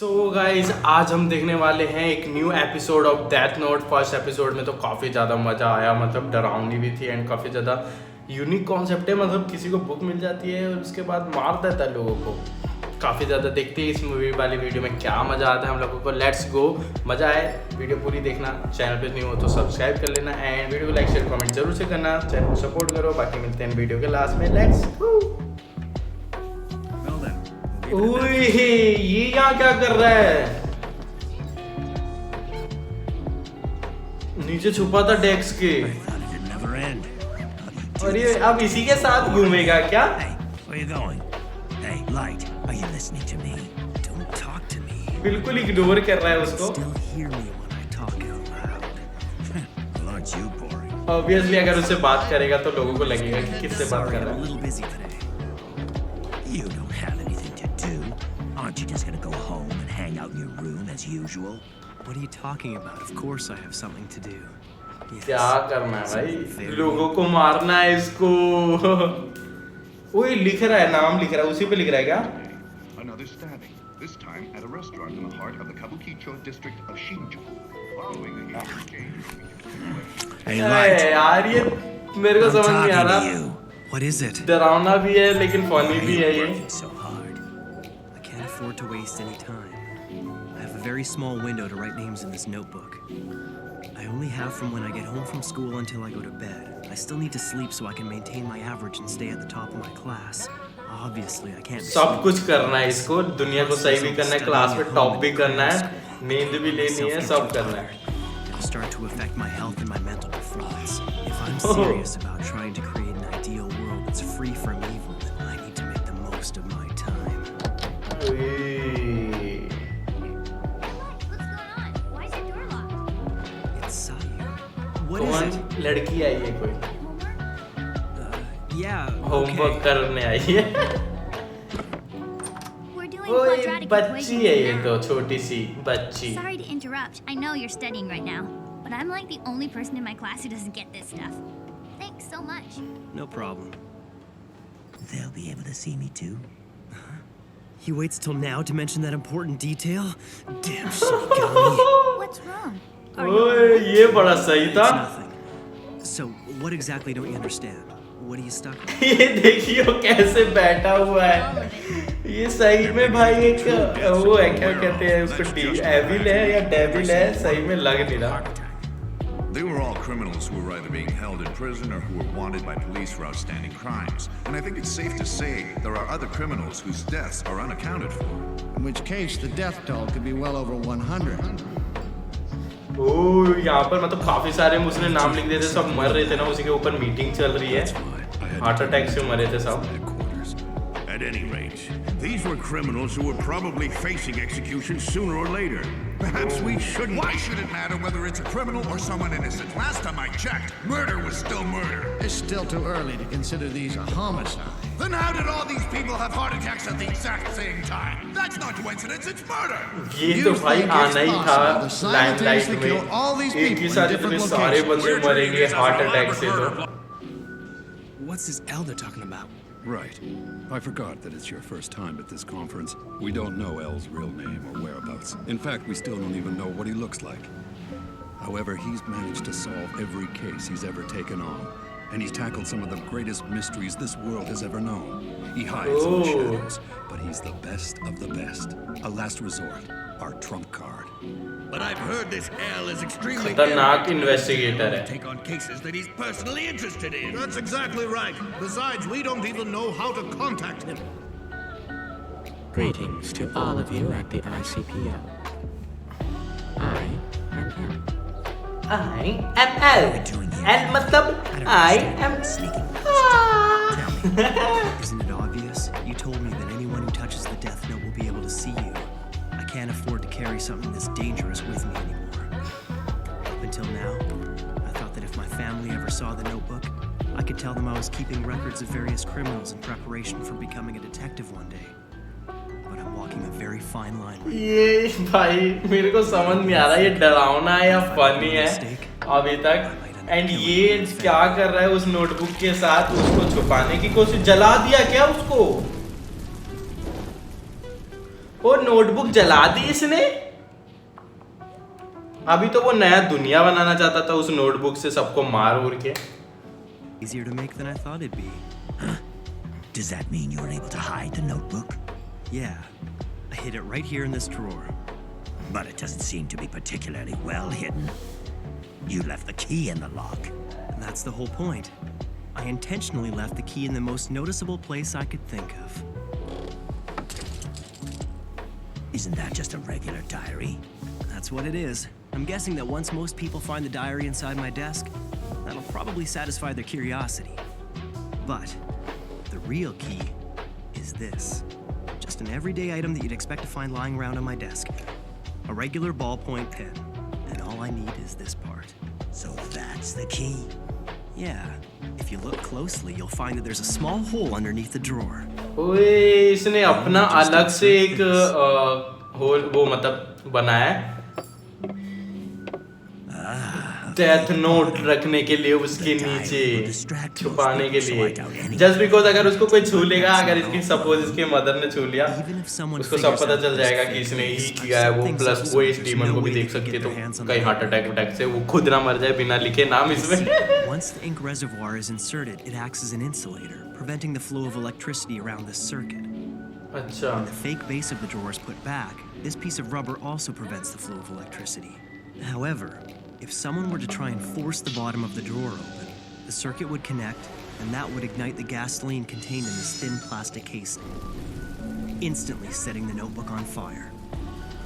So guys आज हम देखने वाले हैं एक new episode of death note. First episode में तो काफ़ी ज़्यादा मज़ा आया, मतलब डरावनी भी थी एंड काफ़ी ज़्यादा यूनिक कॉन्सेप्ट है। मतलब किसी को बुक मिल जाती है और उसके बाद मार देता है लोगों को। काफ़ी ज़्यादा देखते हैं इस मूवी वाली वीडियो में क्या मज़ा आता है हम लोगों को। लेट्स गो, मज़ा आए, वीडियो पूरी देखना। चैनल पे न्यू हो तो सब्सक्राइब कर लेना एंड वीडियो को लाइक शेयर कमेंट जरूर से करना। चैनल को सपोर्ट करो। बाकी मिलते हैं वीडियो के लास्ट में। Let's go. ओए ये यहाँ क्या कर रहा है? नीचे छुपा था डेस्क के और ये अब इसी के साथ घूमेगा क्या? बिल्कुल इग्नोर कर रहा है उसको। ऑब्वियसली अगर उससे बात करेगा तो लोगों को लगेगा कि किससे बात कर रहा है। Aren't you just gonna go home and hang out in your room as usual? What are you talking about? Of course I have something to do. Yes. क्या करना है भाई? लोगों को मारना है इसको। ओए लिख रहा है, नाम लिख रहा है, उसी पे लिख रहा है क्या? Another stabbing, this time at a restaurant in the heart of the Kabukicho district of Shinjuku. Following the heat exchange. Hey, Light. यार ये मेरे को समझ नहीं आ रहा। What is it? डरावना भी है लेकिन फनी भी है ये। I can't afford to waste any time. I have a very small window to write names in this notebook. I only have from when I get home from school until I go to bed. I still need to sleep so I can maintain my average and stay at the top of my class. Obviously, I can't. सब कुछ करना है इसको, दुनिया को सही भी करना है, क्लास में टॉप भी करना है, नींद भी लेनी है, सब करना है। It'll start to affect my health and my mental performance. If I'm serious about trying to create an ideal world that's free from evil, then I need to make the most of my time. कौन लड़की आई है कोई? Homework करने आई है। ओए बच्ची है ये तो, छोटी सी बच्ची। Sorry to interrupt. I know you're studying right now, but I'm like the only person in my class who doesn't get this stuff. Thanks so much. No problem. They'll be able to see me too. He waits till now to mention that important detail? Damn shit, got me. What's wrong? ओए ये बड़ा सही था। It's nothing. So, what exactly don't you understand? What are you stuck with? ये देखियो कैसे बैठा हुआ है। ये सही में भाई एक वो है, क्या कहते हैं उसको, एविल है या डेविल है, सही में लग नहीं रहा। They were all criminals who were either being held in prison or who were wanted by police for outstanding crimes. And I think it's safe to say there are other criminals whose deaths are unaccounted for. In which case, the death toll could be well over 100. ओह यहाँ पर मतलब काफी सारे उसने नाम लिख दिए थे, सब मर रहे थे ना, उसी के ऊपर मीटिंग चल रही है। हार्ट अटैक से मरे थे सब। At any rate, these were criminals who were probably facing execution sooner or later. Perhaps we shouldn't. Why should it matter whether it's a criminal or someone innocent? Last time I checked, murder was still murder. It's still too early to consider these a homicide. Then how did all these people have heart attacks at the exact same time? That's not coincidence, it's murder. ये तो भाई आना ही था limelight में। एक ही साथ इतने सारे बंदे मरेंगे हार्ट अटैक से तो। What's this elder talking about? Right. I forgot that it's your first time at this conference. We don't know El's real name or whereabouts. In fact, we still don't even know what he looks like. However, he's managed to solve every case he's ever taken on. And he's tackled some of the greatest mysteries this world has ever known. He hides in the shadows, but he's the best of the best. A last resort, our trump card. But I've heard this El is extremely खतरनाक investigator है। take on cases that he's personally interested in. That's exactly right. Besides, we don't even know how to contact him. Greetings to all of you at the ICPO. I am El. I am L. L मतलब I am. Isn't it obvious? You told me that anyone who touches the death note will be able to see you. I can't afford to carry something this dangerous with me anymore. Up until now, I thought that if my family ever saw the notebook, I could tell them I was keeping records of various criminals in preparation for becoming a detective one day. But I'm walking a very fine line. ये भाई मेरे को समझ नहीं आ रहा ये डरावना है या फनी है अभी तक। एंड ये क्या कर रहा है उस नोटबुक के साथ, उसको छुपाने की कोशिश, जला दिया क्या उसको? वो नोटबुक जला दी इसने। अभी तो वो नया दुनिया बनाना चाहता था उस नोटबुक से सबको मार उड़ के। Easier to make than I thought it'd be. Does that mean you were able to hide the notebook? Yeah, I hid it right here in this drawer. But it doesn't seem to be particularly well hidden. You left the key in the lock. And that's the whole point. I intentionally left the key in the most noticeable place I could think of. Isn't that just a regular diary? That's what it is. I'm guessing that once most people find the diary inside my desk, that'll probably satisfy their curiosity. But the real key is this. Just an everyday item that you'd expect to find lying around on my desk. A regular ballpoint pen. And all I need is this part. So that's the key? Yeah. If you look closely, you'll find that there's a small hole underneath the drawer. ओए इसने अपना अलग से एक whole वो मतलब बनाया है डेथ नोट रखने के लिए उसके नीचे छुपाने के लिए। जस्ट बिकॉज अगर उसको कोई छू लेगा, अगर इसकी सपोज इसके मदर ने छू लिया, उसको सब पता चल जाएगा कि इसने ही किया है वो। प्लस वो इस डीमन को भी देख सकती है, तो कहीं हार्ट अटैक से वो खुद ना मर जाए बिना लिखे नाम इसमें। Once the ink reservoir is inserted, it acts as an insulator, preventing the flow of electricity around this circuit. अच्छा। When the fake base of the drawer is put back, this piece of rubber also prevents the flow of electricity. However, if someone were to try and force the bottom of the drawer open, the circuit would connect, and that would ignite the gasoline contained in this thin plastic casing, instantly setting the notebook on fire.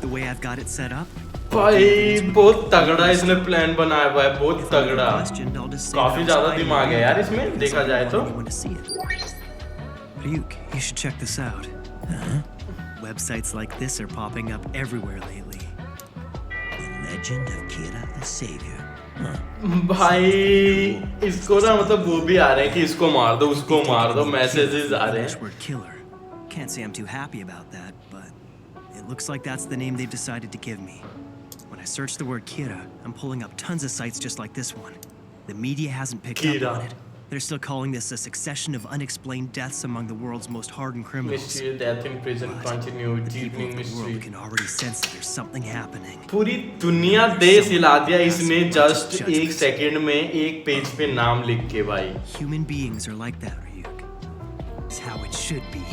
The way I've got it set up, भाई बहुत तगड़ा इसने plan बनाया हुआ है, बहुत तगड़ा। काफी ज्यादा दिमाग है यार इसमें देखा जाए तो। Ryuk, you should check this out. Websites like this are popping up everywhere lately. The legend of Kira the Savior. भाई इसको ना मतलब वो भी आ रहे हैं कि इसको मार दो, उसको मार दो, मैसेजेस आ रहे हैं। Word killer. Can't say I'm too happy about that, but it looks like that's the name they've decided to give me. When I search the word Kira, I'm pulling up tons of sites just like this one. The media hasn't picked up on it. They're still calling this a succession of unexplained deaths among the world's most hardened criminals. Mystery death in prison continue, The people deepening of the mystery. world can already sense that there's something happening. पूरी दुनिया देश हिला दिया इसने just एक second में एक page पे नाम लिख के भाई। Human beings are like that, Ryuk. It's how it should be.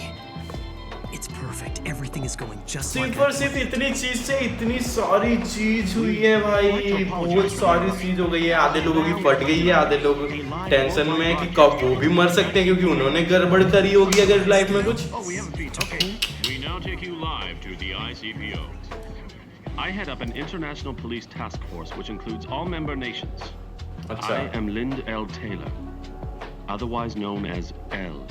It's perfect. Everything is going just like सिर्फ और सिर्फ इतनी चीज से इतनी सारी चीज हुई है भाई, बहुत सारी चीज हो गई है। आधे लोगों की फट गई है, आधे लोग टेंशन में है कि कब वो भी मर सकते हैं क्योंकि उन्होंने गड़बड़ करी होगी अगर लाइफ में कुछ। We now take you live to the ICPO. I head up an international police task force which includes all member nations. अच्छा। I am Lind L. Taylor, otherwise known as L.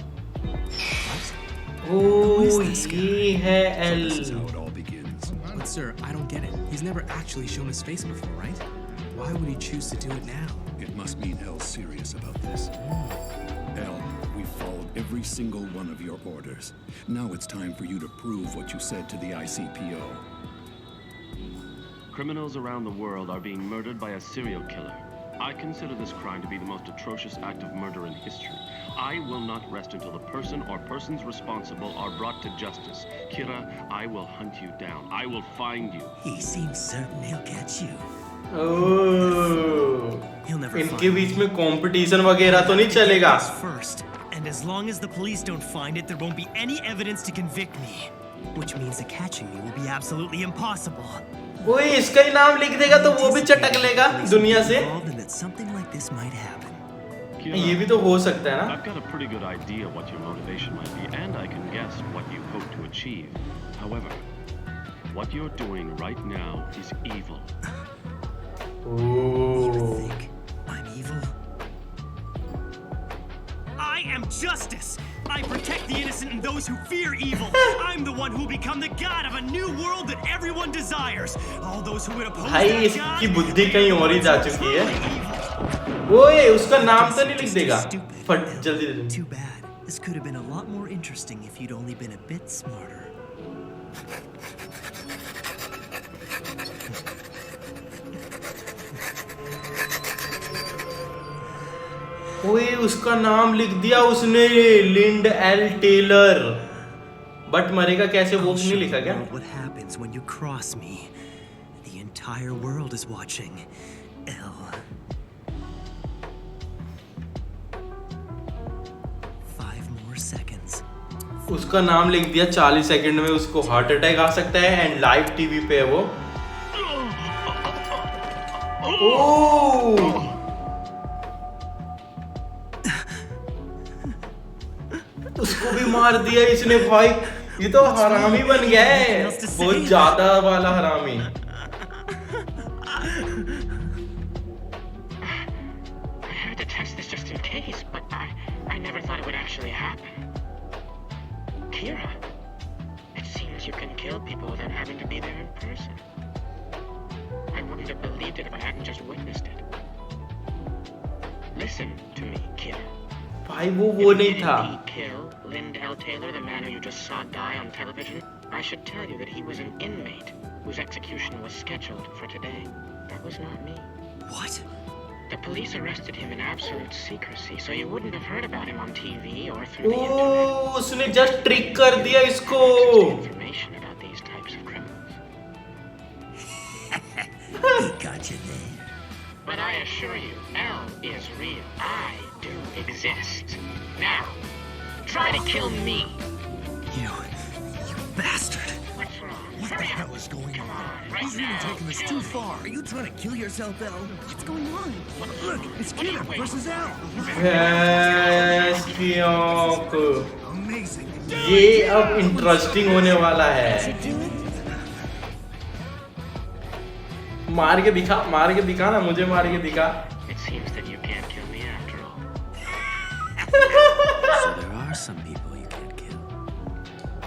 ओह ये है L. This is how it all begins. But sir, I don't get it. He's never actually shown his face before, right? Why would he choose to do it now? It must mean El's serious about this. El, we've followed every single one of your orders. Now it's time for you to prove what you said to the ICPO. Criminals around the world are being murdered by a serial killer. I consider this crime to be the most atrocious act of murder in history. I will not rest until the person or persons responsible are brought to justice. Kira, I will hunt you down. I will find you. He seems certain he'll catch you. इनके बीच में competition वगैरह तो नहीं चलेगा। First, and as long as the police don't find it, there won't be any evidence to convict me, which means that catching me will be absolutely impossible. वो इसका ही नाम लिख देगा तो वो भी चटक लेगा दुनिया से। Something like this might happen. Kira, ये भी तो हो सकता है ना। I've got a pretty good idea what your motivation might be, and I can guess what you hope to achieve. However, what you're doing right now is evil. You think I'm evil? I am justice! I protect the innocent and those who fear evil. I'm the one who will become the god of a new world that everyone desires. All those who would oppose भाई that इसकी god, बुद्धि कहीं और ही जा चुकी है। ओए उसका नाम तो नहीं लिख देगा। फट जल्दी जल्दी। Too bad. This could have been a lot more interesting if you'd only been a bit smarter. ओए उसका नाम लिख दिया उसने, लिंड एल टेलर। बट मरेगा कैसे वो I'll नहीं show लिखा the क्या? world what happens when you cross me. The entire world is watching. L. 5 more seconds. उसका नाम लिख दिया, 40 सेकंड में उसको हार्ट अटैक आ सकता है एंड लाइव टीवी पे है वो। ओह उसको भी मार दिया इसने भाई, ये तो हरामी बन गया है, बहुत ज्यादा वाला हरामी। I had to test this just in case, but I never thought it would actually happen. Kira, it seems you can kill people without having to be there in person. I wouldn't have believed it if I hadn't just witnessed it. Listen to me, Kira. भाई वो नहीं था। Kill Lind L. Taylor, the man who you just saw die on television. I should tell you that he was an inmate whose execution was scheduled for today. That was not me. What? The police arrested him in absolute secrecy, so you wouldn't have heard about him on TV or through the internet. उसने just trick कर दिया इसको। Information about these types of criminals. He got you there. But I assure you, L is real. I do exist. Now, try to kill me. You bastard. What's wrong? What the hell is going Come on? on, right He's really now. taking this Kill too me. far. Are you trying to kill yourself, Elle? What's going on? Look, it's Kira versus Elle. Amazing. ये अब interesting होने वाला है। मार के दिखा ना, मुझे मार के दिखा। It seems that you can't kill me after all. So there are some people you can't kill.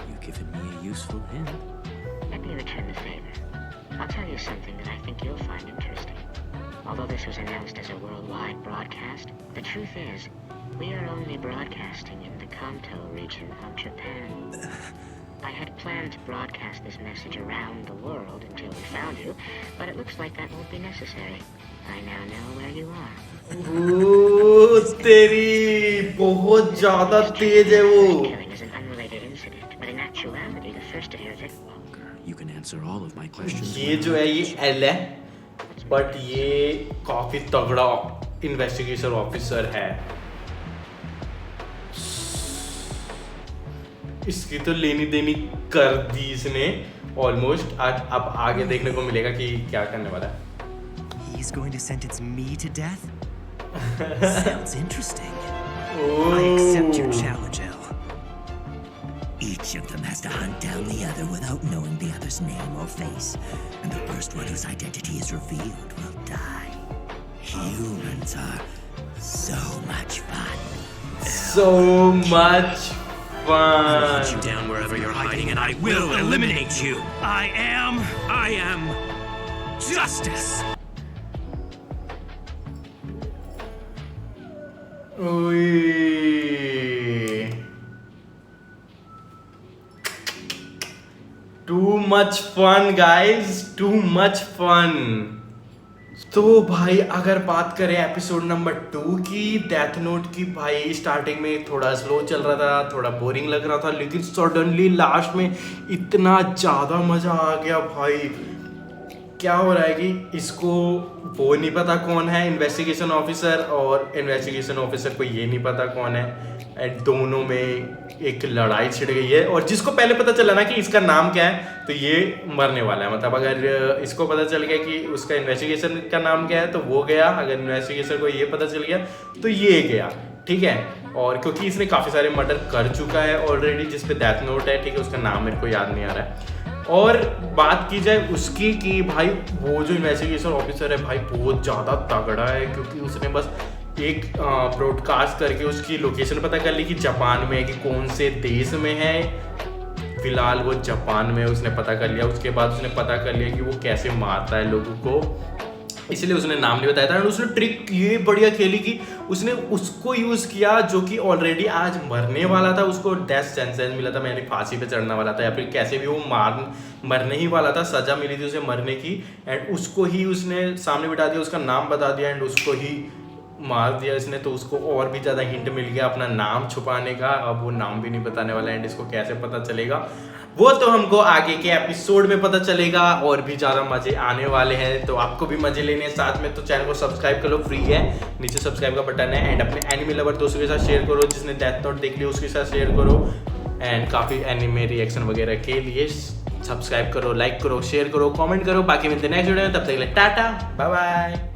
You've given me a useful hint. Let me return the favor. I'll tell you something that I think you'll find interesting. Although this was announced as a worldwide broadcast, the truth is, we are only broadcasting in the Kanto region of Japan. I had planned to broadcast this message around the world until we found you, but it looks like that won't be necessary. I now know where you are. तेरी बहुत ज्यादा तेज है वो। Killing is an unrelated incident, but in actuality, the first to hear of it. You can answer all of my questions. ये जो है ये L है, बट ये काफी तगड़ा इन्वेस्टिगेशन ऑफिसर है। इसकी तो लेनी देनी कर दी इसने ऑलमोस्ट। अब आगे देखने को मिलेगा कि क्या करने वाला है। He's going to sentence me to death? Sounds interesting. I accept your challenge, Elle. Each of them has to hunt down the other without knowing the other's name or face. And the first one whose identity is revealed will die. Humans are so much fun. So much fun. I'll hunt you down wherever you're hiding, and I will eliminate you. I am justice. Too much fun guys, too much fun. तो भाई अगर बात करें episode number 2 की, death note की, भाई starting में थोड़ा स्लो चल रहा था, थोड़ा बोरिंग लग रहा था, लेकिन सडनली लास्ट में इतना ज़्यादा मज़ा आ गया भाई। क्या हो रहा है कि इसको वो नहीं पता कौन है इन्वेस्टिगेशन ऑफिसर, और इन्वेस्टिगेशन ऑफिसर को ये नहीं पता कौन है, एंड दोनों में एक लड़ाई छिड़ गई है। और जिसको पहले पता चला ना कि इसका नाम क्या है, तो ये मरने वाला है। मतलब अगर इसको पता चल गया कि उसका इन्वेस्टिगेशन का नाम क्या है तो वो गया, अगर इन्वेस्टिगेशन को ये पता चल गया तो ये गया, ठीक है। और क्योंकि इसने काफ़ी सारे मर्डर कर चुका है ऑलरेडी, जिस पे डेथ नोट है, ठीक है, उसका नाम मेरे को याद नहीं आ रहा है। और बात की जाए उसकी कि भाई वो जो इन्वेस्टिगेशन ऑफिसर है भाई बहुत ज़्यादा तगड़ा है, क्योंकि उसने बस एक ब्रॉडकास्ट करके उसकी लोकेशन पता कर ली कि जापान में है, कि कौन से देश में है। फिलहाल वो जापान में उसने पता कर लिया। उसके बाद उसने पता कर लिया कि वो कैसे मारता है लोगों को, इसलिए उसने नाम नहीं बताया था। और उसने ट्रिक ये बढ़िया खेली कि उसने उसको यूज़ किया जो कि ऑलरेडी आज मरने वाला था, उसको डेथ सेंटेंस मिला था, यानी फांसी पे चढ़ने वाला था, या फिर कैसे भी वो मरने ही वाला था, सज़ा मिली थी उसे मरने की, एंड उसको ही उसने सामने बिठा दिया, उसका नाम बता दिया, एंड उसको ही मार दिया इसने, तो उसको और भी ज़्यादा हिंट मिल गया अपना नाम छुपाने का। अब वो नाम भी नहीं बताने वाला एंड इसको कैसे पता चलेगा वो तो हमको आगे के एपिसोड में पता चलेगा। और भी ज़्यादा मज़े आने वाले हैं, तो आपको भी मज़े लेने हैं साथ में, तो चैनल को सब्सक्राइब करो, फ्री है, नीचे सब्सक्राइब का बटन है। एंड अपने एनिमे लवर दोस्तों के साथ शेयर करो, जिसने डेथ नोट देख लिया उसके साथ शेयर करो। एंड काफ़ी एनिमे रिएक्शन वगैरह के लिए सब्सक्राइब करो, लाइक करो, शेयर करो, कमेंट करो। बाकी मिलते हैं नेक्स्ट वीडियो में, तब तक के लिए टाटा बाय बाय।